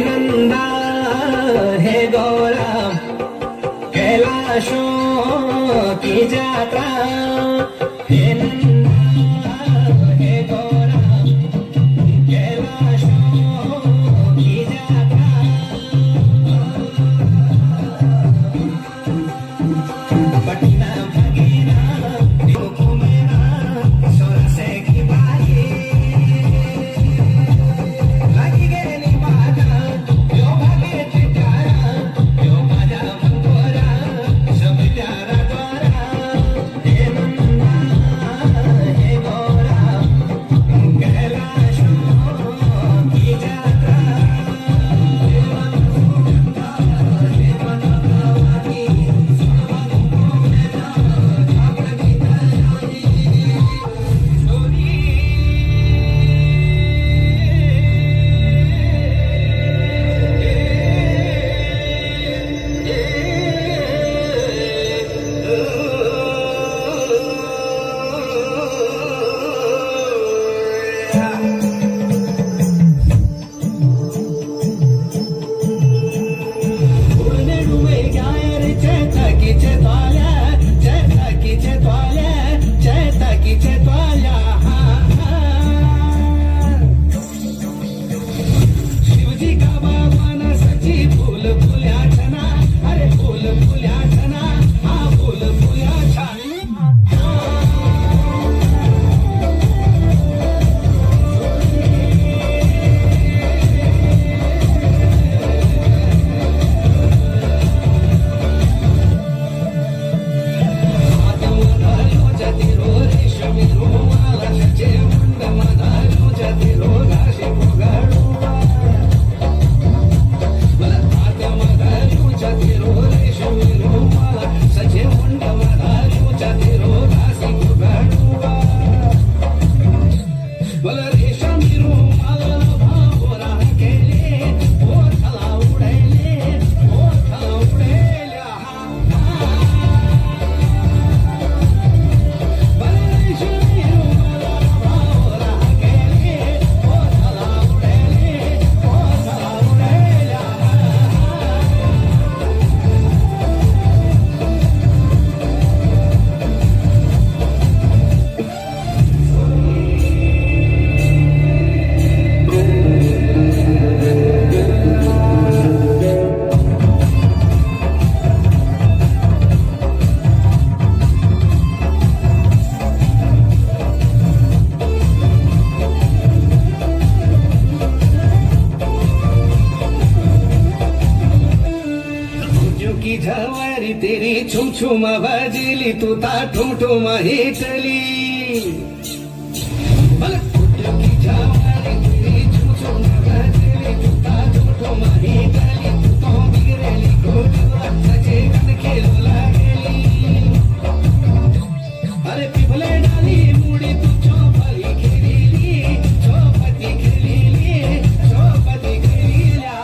नंदा हे गौरा कैलाशों की यात्रा हे नंदा हे गौरा कैलाशों की यात्रा पटना भगीना घूमेना सोरा से की बारी लगी गेली बाधा यो भागे चितारा यो माझा मंगोरा सब प्यारा द्वारा हे नंदा हे गौरा कैलाशों की यात्रा हे नंदा हे मनोकामनी की झवारी तेरी छुम छुम बजली तू ता ठुम ठुम हिटली की झवारी तेरी छुम छुम बजली तू ता ठुम ठुम हिटली तू तो बिगड़ली गोजवा सजे गन खेलो लागली अरे पिपले डाली मुड़ी तू चौपली खेलीली चौपती खेलीली चौपती खेलीला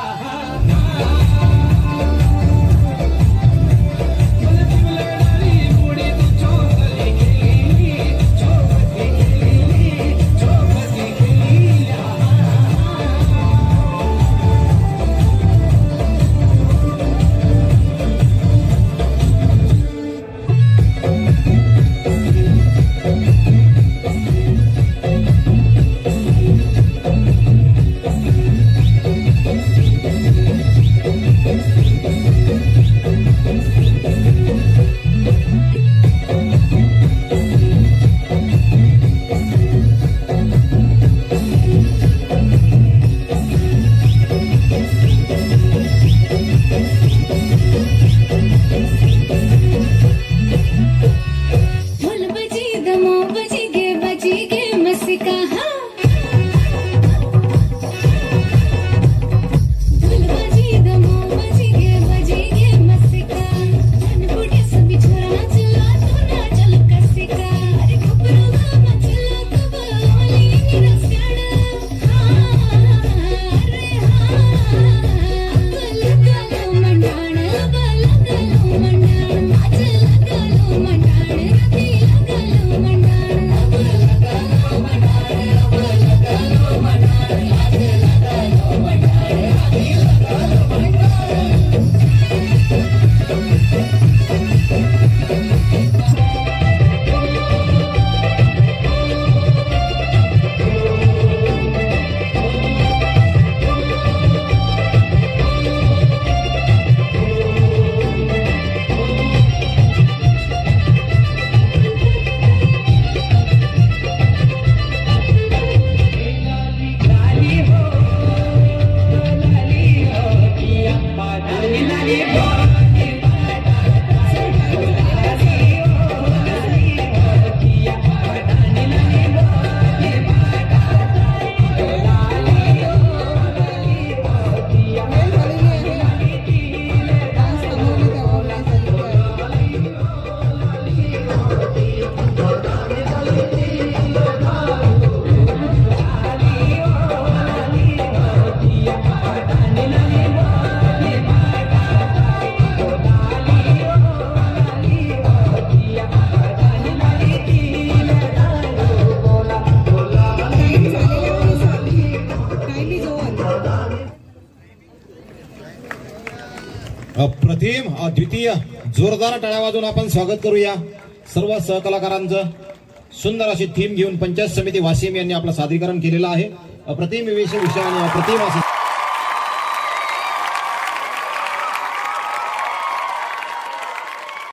अप्रतिम अद्वितीय जोरदार टाळ्या वाजून आपण स्वागत करूया सर्व सहकलाकारांचं। सुंदर अशी थीम घेऊन पंचायत समिती वाशिम यांनी आपलं सादरीकरण केलेलं आहे। अप्रतिम विषय आणि अप्रतिम असं